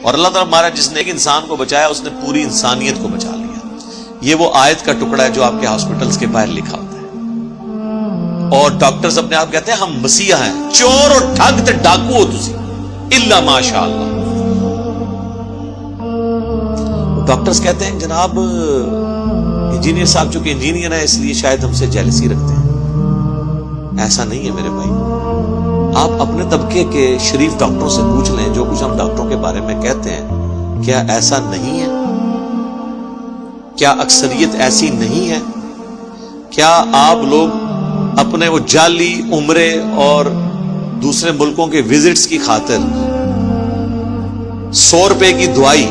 اور اللہ تعالیٰ ہمارا جس نے ایک انسان کو بچایا اس نے پوری انسانیت کو بچا لیا. یہ وہ آیت کا ٹکڑا ہے جو آپ کے ہاسپٹلس کے باہر لکھا ہوتا ہے. اور ڈاکٹرز اپنے آپ کہتے ہیں ہم مسیحا ہیں, چور اور ٹھگ تے ڈاکو ہو تسی الا ماشاء اللہ. ڈاکٹرز کہتے ہیں جناب انجینئر صاحب چونکہ انجینئر ہیں اس لیے شاید ہم سے جیلسی رکھتے ہیں. ایسا نہیں ہے میرے بھائی. آپ اپنے طبقے کے شریف ڈاکٹروں سے پوچھ لیں جو کچھ ہم ڈاکٹروں کے بارے میں کہتے ہیں, کیا ایسا نہیں ہے؟ کیا اکثریت ایسی نہیں ہے؟ کیا آپ لوگ اپنے وہ جعلی عمرے اور دوسرے ملکوں کے وزٹس کی خاطر 100 روپے کی دوائی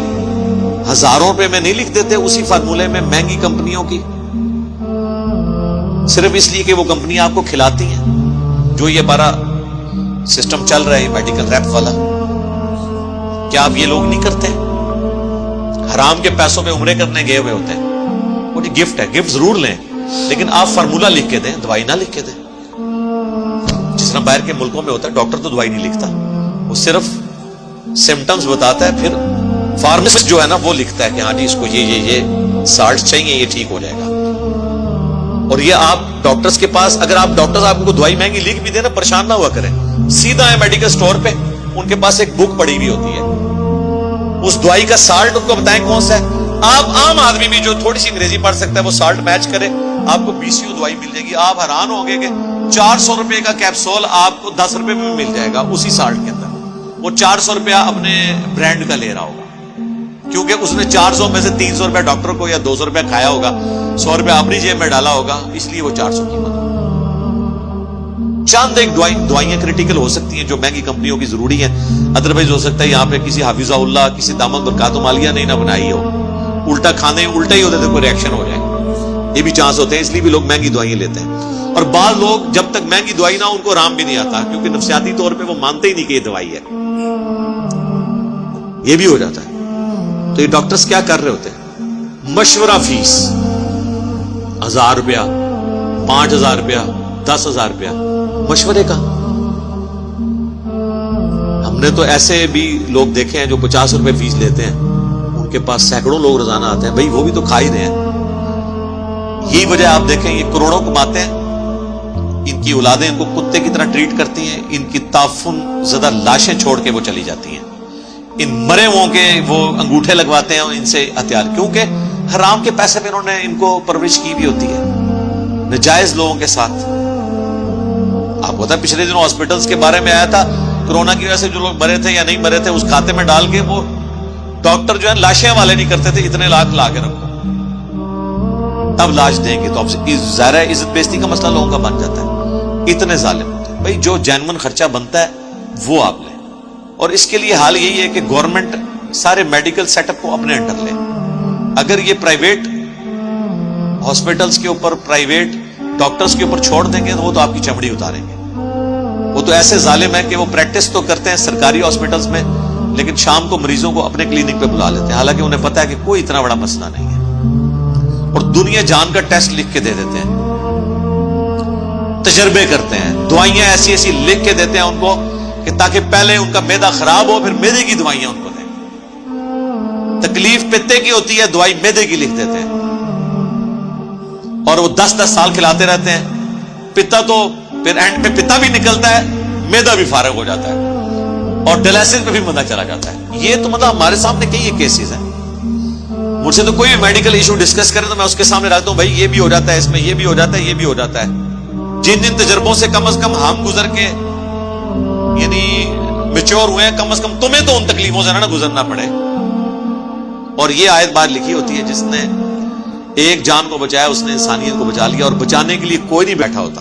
ہزاروں روپے میں نہیں لکھ دیتے اسی فارمولے میں مہنگی کمپنیوں کی, صرف اس لیے کہ وہ کمپنی آپ کو کھلاتی ہیں؟ جو یہ ہمارا سسٹم چل رہا ہے میڈیکل ریپ والا, کیا آپ یہ لوگ نہیں کرتے؟ حرام کے پیسوں میں عمرے کرنے گئے ہوئے ہوتے ہیں. وہ جی گفٹ ہے, گفٹ ضرور لیں لیکن آپ فارمولا لکھ کے دیں, دوائی نہ لکھ کے دیں. جس طرح باہر کے ملکوں میں ہوتا ہے ڈاکٹر تو دوائی نہیں لکھتا, وہ صرف سمٹمز بتاتا ہے, پھر فارماسسٹ جو ہے نا وہ لکھتا ہے کہ ہاں جی اس کو یہ سالٹ چاہیے, یہ ٹھیک ہو جائے گا. اور یہ آپ ڈاکٹرز کے پاس, اگر آپ ڈاکٹرز آپ کو دوائی مہنگی لکھ بھی دیں نا, پریشان نہ ہوا کریں, سیدھا ہے میڈیکل سٹور پہ, ان کے پاس ایک بک پڑی ہوئی ہوتی ہے, اس دوائی کا سالٹ ان کو بتائیں کون سا ہے. آپ عام آدمی بھی جو تھوڑی سی انگریزی پڑھ سکتا ہے وہ سالٹ میچ کرے, آپ کو BCO دوائی مل جائے گی. آپ حیران ہوں گے کہ 400 روپے کا کیپسول آپ کو 10 روپے میں مل جائے گا اسی سالٹ کے اندر. وہ 400 روپیہ اپنے برانڈ کا لے رہا ہوگا کیونکہ اس نے 400 میں سے 300 روپیہ ڈاکٹر کو یا 200 روپیہ کھایا ہوگا, 100 روپیہ اپنی جیب میں ڈالا ہوگا, اس لیے وہ 400 قیمت. چاند ایک دوائیاں کریٹیکل ہو سکتی ہیں جو مہنگی کمپنیوں کی ضروری ہیں, ادروائز ہو سکتا ہے یہاں پہ کسی حافظہ اللہ, کسی دامن برکات مالیہ نہیں نہ بنائی ہو, الٹا کھانے الٹا ہی ہوتے تھے, کوئی ریئیکشن ہو جائے, یہ بھی چانس ہوتے ہیں, اس لیے بھی لوگ مہنگی دوائیں لیتے ہیں. اور بعض لوگ جب تک مہنگی دوائی نہ ان کو آرام بھی نہیں آتا کیونکہ نفسیاتی طور پہ وہ مانتے ہی نہیں کہ یہ دوائی ہے, یہ بھی ہو جاتا ہے. تو یہ ڈاکٹرز کیا کر رہے ہوتے ہیں؟ مشورہ فیس 1000 روپیہ, 5000 روپیہ, 10,000 روپیہ مشورے کا. ہم نے تو ایسے بھی لوگ دیکھے ہیں جو 50 روپے فیس لیتے ہیں, ان کے پاس سینکڑوں لوگ روزانہ آتے ہیں. بھائی وہ بھی تو کھا ہی رہے ہیں. یہی وجہ آپ دیکھیں یہ کروڑوں کماتے ہیں, ان کی اولادیں ان کو کتے کی طرح ٹریٹ کرتی ہیں, ان کی تعفن زدہ لاشیں چھوڑ کے وہ چلی جاتی ہیں, ان مرے ہوں کے وہ انگوٹھے لگواتے ہیں ان سے ہتھیار, کیونکہ حرام کے پیسے پہ انہوں نے ان کو پرورش کی بھی ہوتی ہے نجائز لوگوں کے ساتھ. آپ کو پتا پچھلے دنوں ہاسپٹلس کے بارے میں آیا تھا, کرونا کی وجہ سے جو لوگ مرے تھے یا نہیں مرے تھے اس کھاتے میں ڈال کے وہ ڈاکٹر جو ہے لاشیں والے نہیں کرتے تھے, اتنے لاکھ لا کے رکھو تب لاش دیں گے. تو اب ظاہر ہے عزت بیزتی کا مسئلہ لوگوں کا بن جاتا ہے, اتنے ظالم ہوتے ہیں. بھائی جو جینون خرچہ بنتا ہے وہ آپ لیں, اور اس کے لیے حال یہی ہے کہ گورنمنٹ سارے میڈیکل سیٹ اپ کو اپنے انڈر لے. اگر یہ پرائیویٹ ہاسپٹلس کے اوپر, پرائیویٹ ڈاکٹرز کے اوپر چھوڑ دیں گے تو وہ تو آپ کی چمڑی اتاریں گے. وہ تو ایسے ظالم ہیں کہ وہ پریکٹس تو کرتے ہیں سرکاری ہاسپٹلس میں لیکن شام کو مریضوں کو اپنے کلینک پہ بلا لیتے ہیں, حالانکہ انہیں پتا ہے کہ کوئی اتنا بڑا مسئلہ نہیں ہے, اور دنیا جان کا ٹیسٹ لکھ کے دے دیتے ہیں, تجربے کرتے ہیں, دوائیاں ایسی ایسی لکھ کے دیتے ہیں ان کو کہ تاکہ پہلے ان کا معدہ خراب ہو پھر معدے کی دوائیاں ان کو دیں. تکلیف پتے کی ہوتی ہے, دوائی معدے کی لکھ دیتے ہیں, اور وہ 10-10 سال کھلاتے رہتے ہیں. پتا تو پھر اینڈ پہ پتا بھی نکلتا ہے, معدہ بھی فارغ ہو جاتا ہے, اور ڈیلائسس پہ بھی معدہ چلا جاتا ہے. یہ تو مطلب ہمارے سامنے کئی کیسز ہیں. مجھ سے تو کوئی بھی میڈیکل ایشو ڈسکس کرے تو میں اس کے سامنے رکھتا ہوں, بھائی یہ بھی ہو جاتا ہے, اس میں یہ بھی ہو جاتا ہے, یہ بھی ہو جاتا ہے. جن جن تجربوں سے کم از کم ہم گزر کے یعنی میچور ہوئے ہیں, کم از کم تمہیں تو ان تکلیفوں سے نہ گزرنا پڑے. اور یہ آیت بار لکھی ہوتی ہے جس نے ایک جان کو بچایا اس نے انسانیت کو بچا لیا, اور بچانے کے لیے کوئی نہیں بیٹھا ہوتا.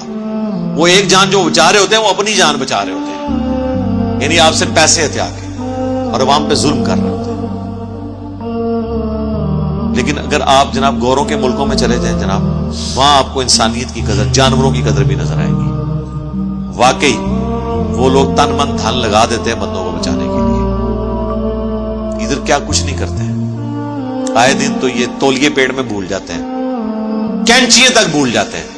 وہ ایک جان جو بچا رہے ہوتے ہیں وہ اپنی جان بچا رہے ہوتے ہیں, یعنی آپ سے پیسے ہتھیا کے, اور عوام پہ ظلم کر رہے ہوتے ہیں. لیکن اگر آپ جناب گوروں کے ملکوں میں چلے جائیں جناب, وہاں آپ کو انسانیت کی قدر, جانوروں کی قدر بھی نظر آئے گی. واقعی وہ لوگ تن من دھن لگا دیتے ہیں بندوں کو بچانے کے لیے, ادھر کیا کچھ نہیں کرتے ہیں. آئے دن تو یہ تولیے پیڑ میں بھول جاتے ہیں, کینچیاں تک بھول جاتے ہیں,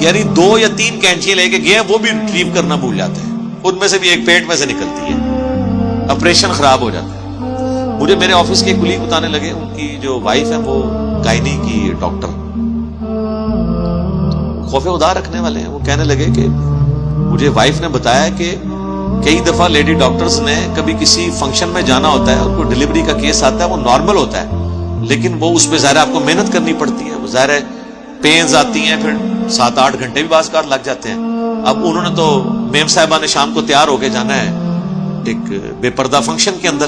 یعنی 2 یا 3 کینچیاں لے کے گئے وہ بھی ریٹریو کرنا بھول جاتے ہیں, ان میں سے بھی ایک پیٹ میں سے نکلتی ہے. آپریشن خراب ہو جاتا ہے. مجھے میرے آفس کے کلیگ بتانے لگے, ان کی جو وائف ہے وہ گائنی کی ڈاکٹر, خوف خدا رکھنے والے ہیں. وہ کہنے لگے کہ مجھے وائف نے بتایا کہ کئی دفعہ لیڈی ڈاکٹرز نے کبھی کسی فنکشن میں جانا ہوتا ہے اور کوئی ڈلیوری کا کیس آتا ہے, وہ نارمل ہوتا ہے لیکن وہ اس میں ظاہر آپ کو محنت کرنی پڑتی ہے, وہ ظاہر ہے پینز آتی ہیں, پھر 7-8 گھنٹے بھی بعض کار لگ جاتے ہیں. اب انہوں نے تو میم صاحبہ نے شام کو تیار ہو کے جانا ہے ایک بے پردہ فنکشن کے اندر,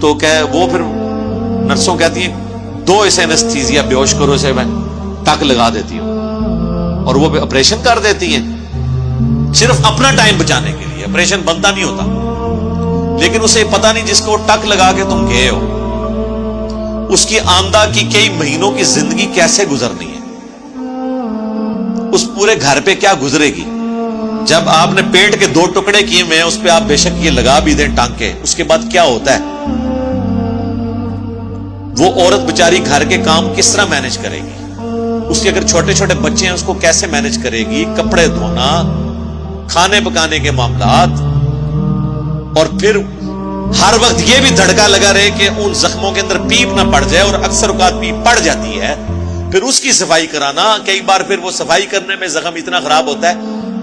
تو وہ پھر نرسوں کہتی ہیں 2 ایسے انستھیزیا بیہوش کرو, اسے میں ٹک لگا دیتی ہوں, اور وہ آپریشن کر دیتی ہیں صرف اپنا ٹائم بچانے کے لیے. آپریشن بنتا نہیں ہوتا, لیکن اسے پتہ نہیں جس کو ٹک لگا کے تم گئے ہو اس کی آمدہ کی کئی مہینوں کی زندگی کیسے گزرنی ہے, اس پورے گھر پہ کیا گزرے گی. جب آپ نے پیٹ کے 2 ٹکڑے کیے ہوئے ہیں اس پہ آپ بے شک یہ لگا بھی دیں ٹانکے, اس کے بعد کیا ہوتا ہے. وہ عورت بیچاری گھر کے کام کس طرح مینج کرے گی, اس کے اگر چھوٹے چھوٹے بچے ہیں اس کو کیسے مینج کرے گی, کپڑے دھونا, کھانے پکانے کے معاملات, اور پھر ہر وقت یہ بھی دھڑکا لگا رہے کہ ان زخموں کے اندر پیپ نہ پڑ جائے, اور اکثر اوقات پیپ پڑ جاتی ہے, پھر اس کی صفائی کرانا. کئی بار پھر وہ صفائی کرنے میں زخم اتنا خراب ہوتا ہے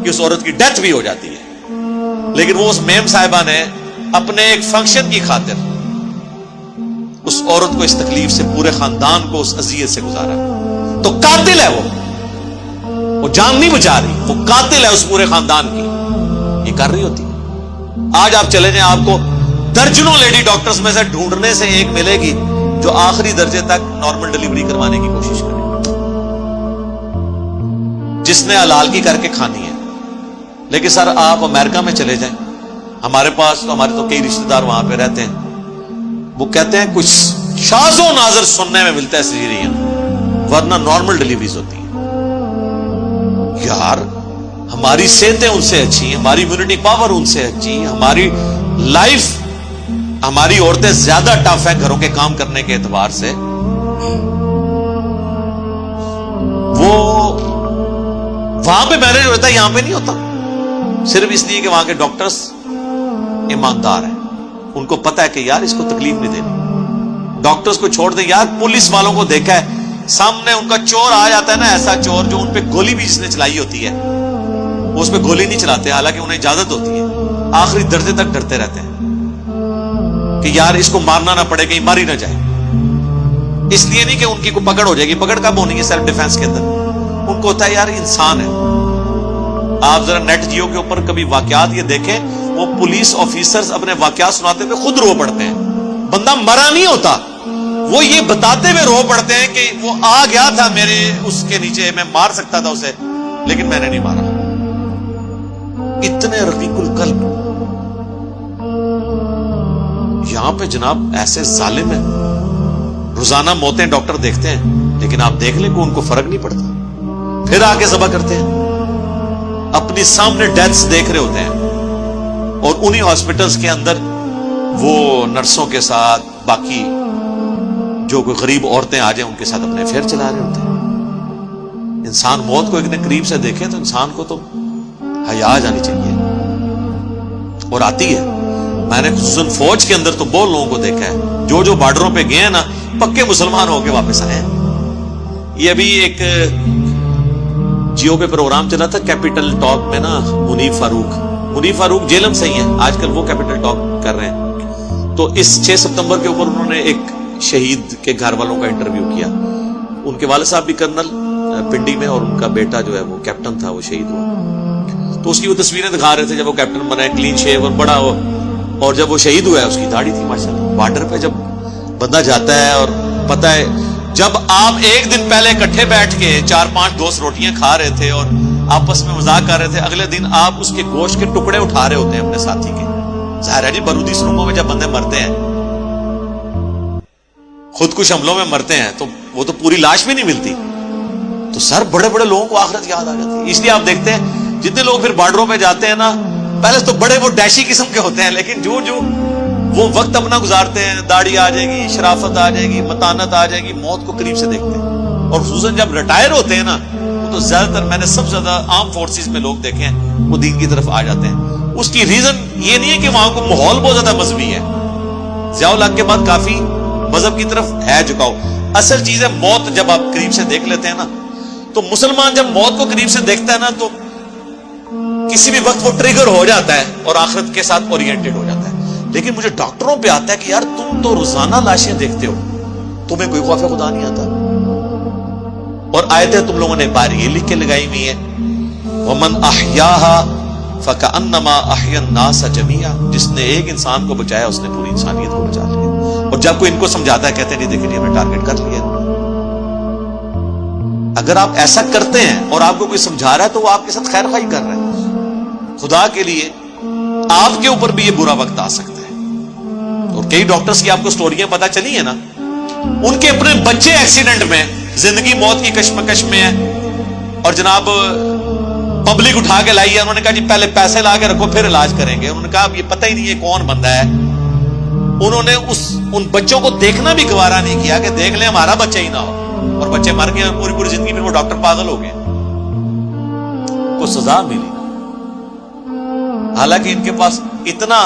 کہ اس عورت کی ڈیتھ بھی ہو جاتی ہے. لیکن وہ اس میم صاحبہ نے اپنے ایک فنکشن کی خاطر اس عورت کو اس تکلیف سے, پورے خاندان کو اس اذیت سے گزارا. تو قاتل ہے وہ جان نہیں بچا رہی, وہ قاتل ہے اس پورے خاندان کی. یہ کر رہی ہوتی. آج آپ چلے جائیں, آپ کو درجنوں لیڈی ڈاکٹرز میں سے ڈھونڈنے سے ایک ملے گی جو آخری درجے تک نارمل ڈلیوری کروانے کی کوشش کرے, جس نے حلال کی کر کے کھانی ہے. لیکن سر آپ امریکہ میں چلے جائیں, ہمارے پاس تو ہمارے تو کئی رشتہ دار وہاں پہ رہتے ہیں, وہ کہتے ہیں کچھ شاذ و نادر سننے میں ملتا ہے سیزیرین, ورنہ نارمل ڈلیوریز ہوتی ہیں. یار ہماری صحتیں ان سے اچھی, ہماری امیونٹی پاور ان سے اچھی, ہماری لائف, ہماری عورتیں زیادہ ٹف ہیں گھروں کے کام کرنے کے اعتبار سے. وہ وہاں پہ مینج ہوتا ہے, یہاں پہ نہیں ہوتا, صرف اس لیے کہ وہاں کے ڈاکٹرز ایماندار ہیں, ان کو پتا ہے کہ یار اس کو تکلیف نہیں دینی. ڈاکٹرز کو چھوڑ دیں یار, پولیس والوں کو دیکھا ہے سامنے ان کا چور آ جاتا ہے نا, ایسا چور جو ان پہ گولی بھی جس نے چلائی ہوتی ہے وہ اس پہ گولی نہیں چلاتے, حالانکہ انہیں اجازت ہوتی ہے, آخری درجے تک ڈرتے رہتے ہیں کہ یار اس کو مارنا نہ پڑے, کہیں ماری نہ جائے. اس لیے نہیں کہ ان کی کو پکڑ ہو جائے گی, پکڑ کب ہونی ہے سیلف ڈیفenس کے اندر, ان کو ہوتا ہے یار انسان ہے. آپ ذرا نیٹ جیو کے اوپر کبھی واقعات یہ دیکھیں, وہ پولیس آفیسرز اپنے واقعات سناتے ہوئے خود رو پڑتے ہیں. بندہ مرا نہیں ہوتا, وہ یہ بتاتے ہوئے رو پڑتے ہیں کہ وہ آ گیا تھا میرے اس کے نیچے, میں مار سکتا تھا اسے لیکن میں نے نہیں مارا. اتنے رقیق القلب. یہاں پہ جناب ایسے ظالم ہیں, روزانہ موتیں ڈاکٹر دیکھتے ہیں, لیکن آپ دیکھ لیں کہ ان کو فرق نہیں پڑتا, پھر آگے ذبح کرتے ہیں, اپنی سامنے ڈیتھس دیکھ رہے ہوتے ہیں, اور انہی ہاسپٹلز کے اندر وہ نرسوں کے ساتھ باقی جو کوئی غریب عورتیں آ جائیں ان کے ساتھ اپنے افیئر چلا رہے ہوتے ہیں. انسان موت کو اتنے قریب سے دیکھے تو انسان کو تو حیا آ جانی چاہیے, اور آتی ہے. میں نے خصوصاً فوج کے اندر تو بہت لوگوں کو دیکھا ہے جو بارڈروں پہ گئے ہیں نا, پکے مسلمان ہو کے واپس آئے ہیں. یہ ابھی ایک جیو پہ پروگرام چلا تھا کیپٹل ٹاک میں نا, منیف فاروق جیلم سے ہی ہیں آج کل, وہ کیپٹل ٹاک کر رہے ہیں. تو اس 6 ستمبر کے اوپر انہوں نے ایک شہید کے گھر والوں کا انٹرویو کیا. ان کے والد صاحب بھی کرنل پنڈی میں, اور ان کا بیٹا جو ہے وہ کیپٹن تھا, وہ شہید ہوا. تو اس کی وہ تصویریں دکھا رہے تھے جب وہ کیپٹن بنا ہے, کلین شیو اور بڑا ہو, اور جب وہ شہید ہوا ہے اس کی داڑھی تھی ماشاءاللہ. بارڈر پہ جب بندہ جاتا ہے اور پتہ ہے جب آپ ایک دن پہلے اکٹھے بیٹھ کے 4-5 دوست روٹیاں کھا رہے تھے اور آپس میں مذاق کر رہے تھے, اگلے دن آپ اس کے گوشت کے ٹکڑے اٹھا رہے ہوتے ہیں اپنے ساتھی کے. ظاہر ہے جی بارودی سرنگوں میں جب بندے مرتے ہیں, خودکش حملوں میں مرتے ہیں, تو وہ تو پوری لاش بھی نہیں ملتی. تو سر بڑے بڑے لوگوں کو آخرت یاد آ جاتی ہے. اس لیے آپ دیکھتے ہیں جتنے لوگ پھر بارڈروں پہ جاتے ہیں نا, پہلے تو بڑے وہ ڈیشی قسم کے ہوتے ہیں, لیکن جو وہ وقت اپنا گزارتے ہیں, داڑھی آ جائے گی, شرافت آ جائے گی, متانت آ جائے گی, موت کو قریب سے دیکھتے ہیں. اور خصوصاً جب ریٹائر ہوتے ہیں نا, تو زیادہ تر میں نے سب سے زیادہ عام فورسز میں لوگ دیکھے ہیں وہ دین کی طرف آ جاتے ہیں. اس کی ریزن یہ نہیں ہے کہ وہاں کو ماحول بہت زیادہ مذہبی ہے. ضیاء الحق کے بعد کافی مذہب کی طرف ہے جھکاؤ. اصل چیز ہے موت جب آپ قریب سے دیکھ لیتے ہیں نا, تو مسلمان جب موت کو قریب سے دیکھتا ہے نا تو کسی بھی وقت وہ ٹریگر ہو جاتا ہے اور آخرت کے ساتھ اورینٹڈ ہو جاتا ہے. لیکن مجھے ڈاکٹروں پہ آتا ہے کہ یار تم تو روزانہ لاشیں دیکھتے ہو, تمہیں کوئی خوف خدا نہیں آتا. اور آیتیں تم لوگوں نے باہر یہ لکھ کے لگائی ہوئی ہیں, وَمَنْ أَحْيَاهَا فَكَأَنَّمَا أَحْيَا النَّاسَ جَمِيعًا, جس نے ایک انسان کو بچایا اس نے پوری انسانیت کو بچا لیا. اور جب کوئی ان کو سمجھاتا ہے کہتے ہیں نہیں دیکھیں ہمیں ٹارگٹ کر لیا. اگر آپ ایسا کرتے ہیں اور آپ کو کوئی سمجھا رہا ہے تو وہ آپ کے ساتھ خیر خواہی کر رہا ہے. خدا کے لیے آپ کے اوپر بھی یہ برا وقت آ سکتا ہے. اور کئی ڈاکٹرز کی آپ کو سٹوریاں پتہ چلی ہیں نا, ان کے اپنے بچے ایکسیڈنٹ میں, زندگی موت کی کشمکش میں ہے, اور جناب پبلک اٹھا کے لائی ہے. انہوں نے کہا جی پہلے پیسے لا کے رکھو پھر علاج کریں گے. انہوں نے کہا اب یہ پتہ ہی نہیں ہے کون بندہ ہے. انہوں نے ان بچوں کو دیکھنا بھی گوارا نہیں کیا کہ دیکھ لیں ہمارا بچہ ہی نہ ہو, اور بچے مر گئے, پوری پوری زندگی میں وہ ڈاکٹر پاگل ہو گئے. کو سزا ملی, حالانکہ ان کے پاس اتنا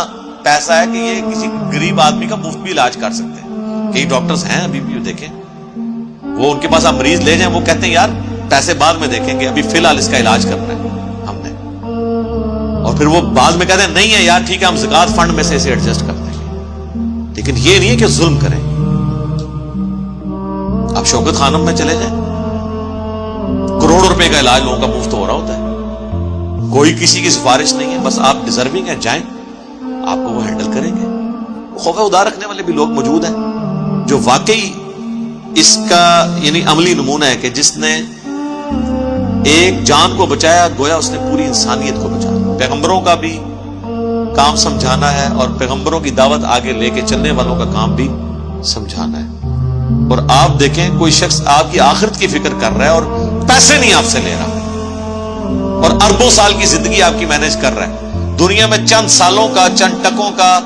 پیسہ ہے کہ یہ کسی غریب آدمی کا مفت بھی علاج کر سکتے ہیں. کئی ڈاکٹرز ہیں ابھی بھی دیکھیں, وہ ان کے پاس آپ مریض لے جائیں, وہ کہتے ہیں یار پیسے بعد میں دیکھیں گے, ابھی فی الحال اس کا علاج کرنا ہے ہم نے. اور پھر وہ بعد میں کہتے ہیں نہیں ہے یار ٹھیک ہے ہم زکات فنڈ میں سے اسے ایڈجسٹ کر دیں گے. لیکن یہ نہیں ہے کہ ظلم کریں. آپ شوکت خانم میں چلے جائیں, کروڑوں روپے کا علاج لوگوں کا مفت ہو رہا ہوتا ہے, کوئی کسی کی سفارش نہیں ہے, بس آپ ڈیزرونگ ہیں جائیں, آپ کو وہ ہینڈل کریں گے. خوف خدا رکھنے والے بھی لوگ موجود ہیں جو واقعی اس کا یعنی عملی نمونہ ہے کہ جس نے ایک جان کو بچایا گویا اس نے پوری انسانیت کو بچایا. پیغمبروں کا بھی کام سمجھانا ہے اور پیغمبروں کی دعوت آگے لے کے چلنے والوں کا کام بھی سمجھانا ہے. اور آپ دیکھیں کوئی شخص آپ کی آخرت کی فکر کر رہا ہے اور پیسے نہیں آپ سے لے رہا, اور اربوں سال کی زندگی آپ کی مینج کر رہا ہے. دنیا میں چند سالوں کا, چند ٹکوں کا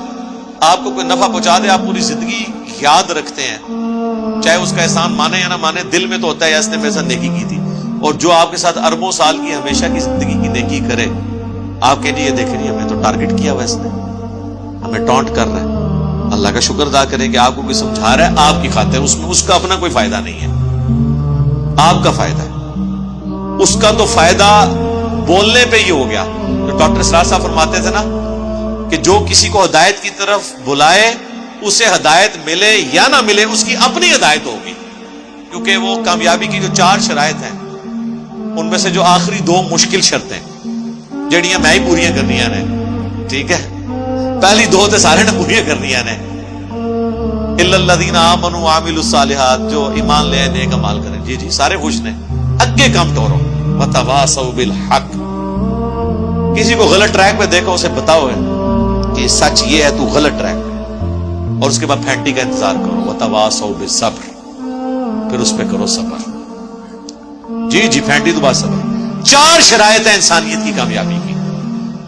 آپ کو کوئی نفع پہنچا دے, آپ پوری زندگی یاد رکھتے ہیں, چاہے اس کا احسان مانے یا نہ مانے, دل میں تو ہوتا ہے یا اس نے میرے ساتھ نیکی کی تھی. اور جو آپ کے ساتھ اربوں سال کی ہمیشہ کی زندگی کی نیکی کرے, آپ کے لیے دیکھیں نہیں ہمیں تو ٹارگٹ کیا ہوا اس نے, ہمیں ٹانٹ کر رہا ہے. اللہ کا شکر ادا کریں کہ آپ کو کوئی سمجھا رہا ہے آپ کی خاطر, اس میں اس کا اپنا کوئی فائدہ نہیں ہے, آپ کا فائدہ ہے. اس کا تو فائدہ بولنے پہ ہی ہو گیا. تو ڈاکٹر اسرار صاحب فرماتے تھے نا کہ جو کسی کو ہدایت کی طرف بلائے اسے ہدایت ملے یا نہ ملے اس کی اپنی ہدایت ہوگی, کیونکہ وہ کامیابی کی جو 4 شرائط ہیں ان میں سے جو آخری 2 مشکل شرطیں جڑیاں میں ہی پوریاں کرنی نے, ٹھیک ہے, پہلی 2 تے سارے نے پوریاں کرنی نے. الا الذین آمنوا وعملوا الصالحات, جو ایمان لے نیک اعمال کریں, جی جی سارے خوش نے, اگے کام ٹورو. وتواصوا بالحق, کسی کو غلط ٹریک پہ دیکھو اسے بتاؤ کہ سچ یہ ہے, تو غلط ٹریک پہ, اور اس کے بعد پھینٹی کا انتظار کرو. وتواصوا بالصبر, پھر اس پہ کرو صبر. جی جی پھینٹی تو بات صبر. 4 شرائط ہیں انسانیت کی کامیابی کی.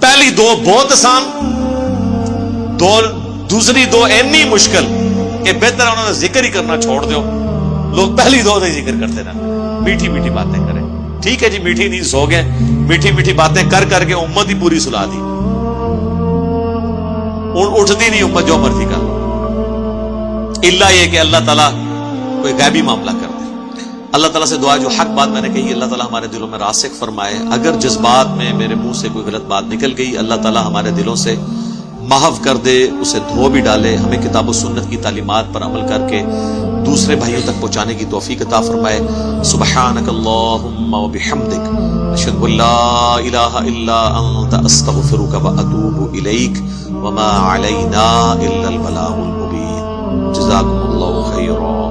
پہلی 2 بہت آسان, دوسری 2 اتنی مشکل کہ بہتر انہوں نے ذکر ہی کرنا چھوڑ دو. لوگ پہلی 2 سے ذکر کرتے رہنا, میٹھی میٹھی باتیں کریں. ٹھیک ہے جی میٹھی نہیں سو گئے, میٹھی میٹھی باتیں کر کر کے امت ہی پوری سلا دی, اٹھتی نہیں امت جو مرضی کا, الا یہ کہ اللہ تعالیٰ کوئی غیبی معاملہ کر دے. اللہ تعالیٰ سے دعا, جو حق بات میں نے کہی اللہ تعالیٰ ہمارے دلوں میں راسخ فرمائے. اگر جذبات میں میرے منہ سے کوئی غلط بات نکل گئی اللہ تعالیٰ ہمارے دلوں سے محو کر دے, اسے دھو بھی ڈالے, ہمیں کتاب و سنت کی تعلیمات پر عمل کر کے دوسرے بھائیوں تک پہنچانے کی توفیق عطا فرمائے. سبحانک اللہم و بحمدک, اشہد ان لا الہ الا انت, استغفرک و اتوب الیک, وما علینا الا البلاغ المبین. جزاکم اللہ خیرا.